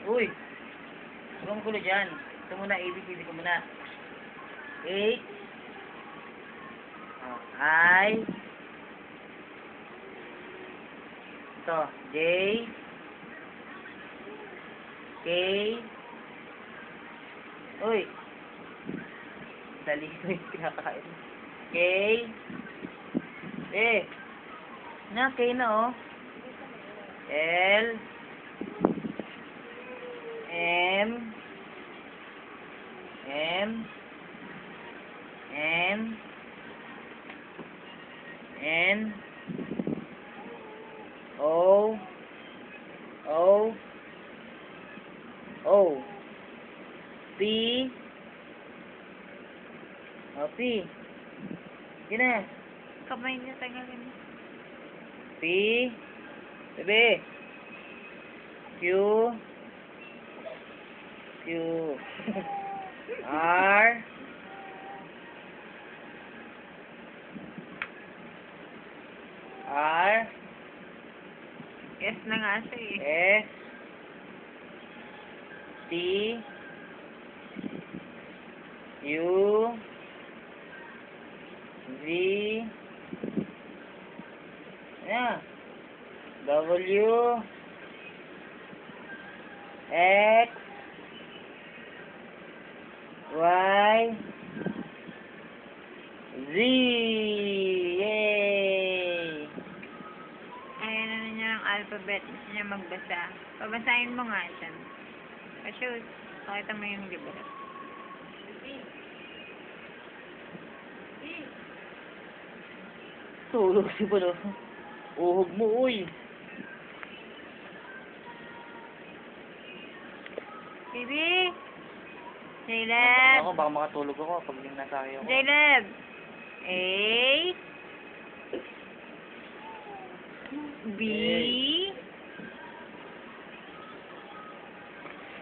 Uy! Huwag gulo dyan. Ito muna, ABCD ko muna. H. Oh, I. Ito, J. K. Uy! Dali ko yung kinakain. K. Na, K na oh. L. M. M. N. N. O. O. O. P. O, P. Sige na. Kamay niya, tagalin. P. Bebe. Q. Q. R. R. Yes na nga siya eh. S. T. U. V. Yeah. W. X. Y. Z. Yay! Ayan na niya ang alphabet. Gusto niya magbasa. Pabasahin mo nga siya. Shoot. Pakita mo yung libro. Tulog si Palo. Uhog mo, uy. Baby! Jayleb! Ako, baka makatulog ako pag yung nasa akin ako. Jayleb! A. B. C.